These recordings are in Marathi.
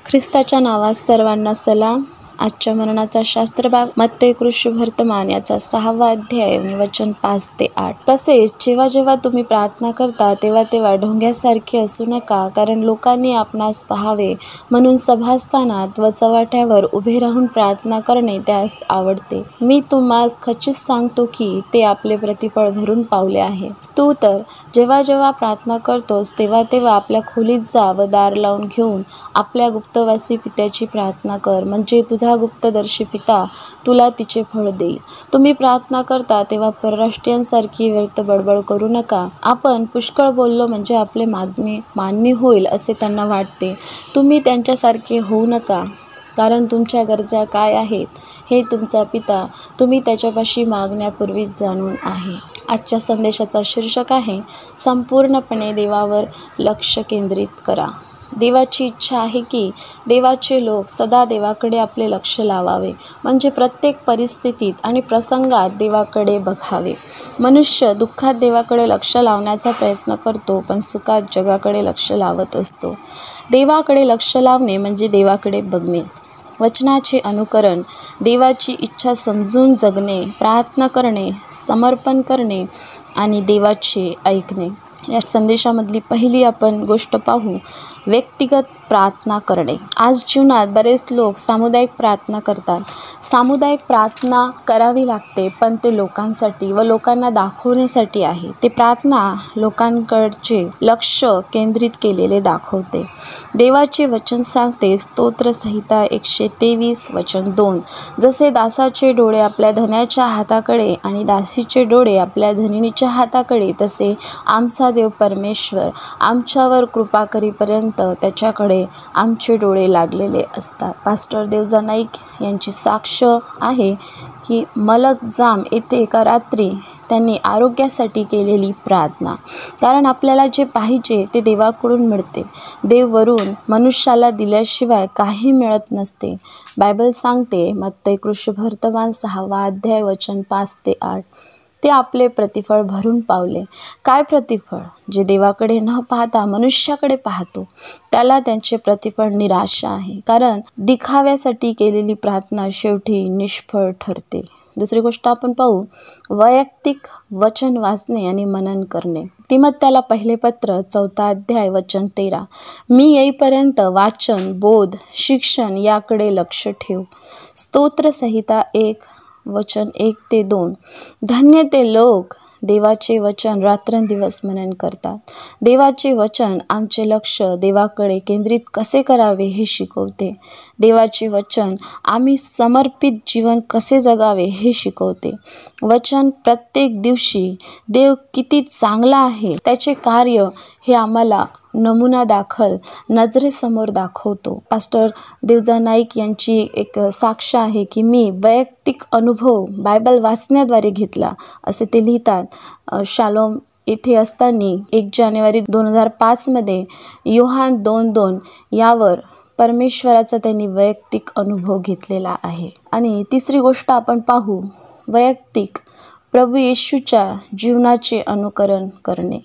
ख्रिस्ताच्या नावात सर्वांना सलाम. आजच्या मरणाचा शास्त्रभाग मत्ते कृष्ण वर्तमान याचा 6वा अध्याय वचन 5 ते 8. तसेच जेव्हा जेव्हा तुम्ही प्रार्थना करता तेव्हा तेव्हा ढोंग्यासारखे असू नका, कारण लोकांनी आपणास पाहावे म्हणून सभास्थानात व चव्हाट्यावर उभे राहून प्रार्थना करणे त्यास आवडते. मी तुम्हास खचित सांगतो की ते आपले प्रतिफळ भरून पावले आहे. तू तर जेव्हा जेव्हा प्रार्थना करतोस तेव्हा तेव्हा आपल्या खोलीत जा व दार लावून घेऊन आपल्या गुप्तवासी पित्याची प्रार्थना कर, म्हणजे तुझा गुप्तदर्शी पिता तुला तिचे फळ देईल. तुम्ही प्रार्थना करता तेव्हा परराष्ट्रीयांसारखी व्यर्थ बडबड करू नका. आपण पुष्कळ बोललो म्हणजे आपले मागणे मान्य होईल असे त्यांना वाटते. तुम्ही त्यांच्यासारखे होऊ नका, कारण तुमच्या गरजा काय आहेत हे तुमचा पिता तुम्ही त्याच्यापाशी मागण्यापूर्वीच जाणून आहे. आजच्या संदेशाचा शीर्षक आहे संपूर्णपणे देवावर लक्ष केंद्रित करा. देवाची इच्छा आहे की देवाचे लोक सदा देवाकडे आपले लक्ष लावावे, म्हणजे प्रत्येक परिस्थितीत आणि प्रसंगात देवाकडे बघावे. मनुष्य दुःखात देवाकडे लक्ष लावण्याचा प्रयत्न करतो, पण सुखात जगाकडे लक्ष लावत असतो. देवाकडे लक्ष लावणे म्हणजे देवाकडे बघणे, वचनाचे अनुकरण, देवाची इच्छा समजून जगणे, प्रार्थना करणे, समर्पण करणे आणि देवाचे ऐकणे. या संदेशामधली पहिली आपण गोष्ट पाहू, व्यक्तिगत प्रार्थना करणे. आज जीवनात बरेच लोक सामुदायिक प्रार्थना करतात. सामुदायिक प्रार्थना करावी लागते, पण ते लोकांसाठी व लोकांना दाखवण्यासाठी आहे. ते प्रार्थना लोकांकडचे लक्ष केंद्रित केलेले दाखवते. देवाचे वचन सांगते, स्तोत्रसंहिता 123 वचन 2, जसे दासाचे डोळे आपल्या धन्याच्या हाताकडे आणि दासीचे डोळे आपल्या धनिनीच्या हाताकडे, तसे आमचा देव परमेश्वर आमच्यावर कृपा करीपर्यंत त्याच्याकडे आमचे डोळे लागलेले असतात. पास्टर देवजा नाईक यांची साक्ष आहे की मलक जाम येथे एका रात्री त्यांनी आरोग्यासाठी केलेली प्रार्थना. कारण आपल्याला जे पाहिजे ते देवाकडून मिळते. देव वरून मनुष्याला दिल्याशिवाय काही मिळत नसते. बायबल सांगते मत्ते कृष्ण वर्तमान 6वा अध्याय वचन 5 ते 8, ते आपले प्रतिफळ भरून पावले. काय प्रतिफळ? जे देवाकडे न पाहता मनुष्याकडे पाहतो त्याला त्यांचे प्रतिफळ निराशा आहे, कारण दिखाव्यासाठी केलेली प्रार्थना शेवटी निष्फळ ठरते. दुसरी गोष्ट आपण पाहू, वैयक्तिक वचन वाचणे आणि मनन करणे. तिमोथेला पहिले पत्र 4 अध्याय वचन 13, मी येईपर्यंत वाचन, बोध, शिक्षण याकडे लक्ष ठेव. स्तोत्रसंहिता 1 वचन 1 ते 2, धन्य ते लोक देवाचे वचन रात्रंदिवस मनन करतात. देवाचे वचन आमचे लक्ष देवाकडे केंद्रित कसे करावे हे शिकवते. देवाचे वचन आम्ही समर्पित जीवन कसे जगावे हे शिकवते. वचन प्रत्येक दिवशी देव किती चांगला आहे त्याचे कार्य हे आम्हाला नमुना दाखल नजरेसमोर दाखवतो. पास्टर देवजा नाईक यांची एक साक्ष आहे की मी वैयक्तिक अनुभव बायबल वाचण्याद्वारे घेतला, असे ते लिहितात. शालोम येथे असताना 1 जानेवारी 2005 मध्ये योहान 2:2 यावर परमेश्वराचा त्यांनी वैयक्तिक अनुभव घेतलेला आहे. आणि तिसरी गोष्ट आपण पाहू, वैयक्तिक प्रभू येशूच्या जीवनाचे अनुकरण करणे.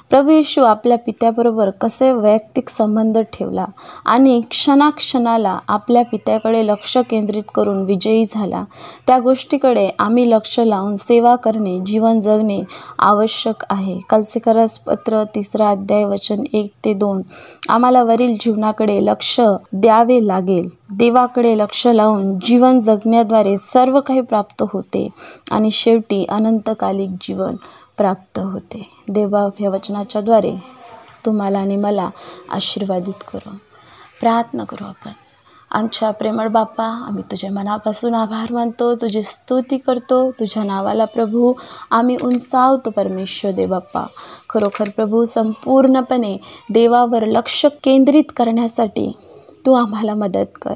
प्रभू येशू आपल्या पित्याबरोबर कसे वैयक्तिक संबंध ठेवला आणि क्षणाक्षणाला आपल्या पित्याकडे लक्ष केंद्रित करून विजयी झाला, त्या गोष्टीकडे आम्ही लक्ष लावून सेवा करणे, जीवन जगणे आवश्यक आहे. कलसीकरास पत्र 3 अध्याय वचन 1 ते 2, आम्हाला वरील जीवनाकडे लक्ष द्यावे लागेल. देवाकडे लक्ष लावून जीवन जगण्याद्वारे सर्व काही प्राप्त होते आणि शेवटी अनंतकालिक जीवन प्राप्त होते. देवा या वचनाच्या द्वारे तुम्हाला आणि मला आशीर्वादित करू. प्रार्थना करू आपण. आमच्या प्रेमळ बाप्पा, आम्ही तुझ्या मनापासून आभार मानतो, तुझी स्तुती करतो. तुझ्या नावाला प्रभू आम्ही उंचावतो. परमेश्वर देव बाप्पा, खरोखर प्रभू संपूर्णपणे देवावर लक्ष केंद्रित करण्यासाठी तू आम्हाला मदत कर,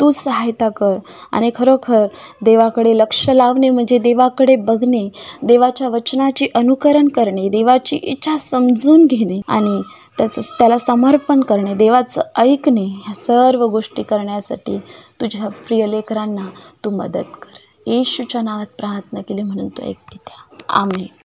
तू सहायता कर. आणि खरोखर देवाकडे लक्ष लावणे म्हणजे देवाकडे बघणे, देवाच्या वचनाचे अनुकरण करणे, देवाची इच्छा समजून घेणे आणि त्याला समर्पण करणे, देवाचं ऐकणे, ह्या सर्व गोष्टी करण्यासाठी तुझ्या प्रिय लेकरांना तू मदत कर. येशूच्या नावात प्रार्थना केली म्हणून तू ऐक पित्या. आमेन.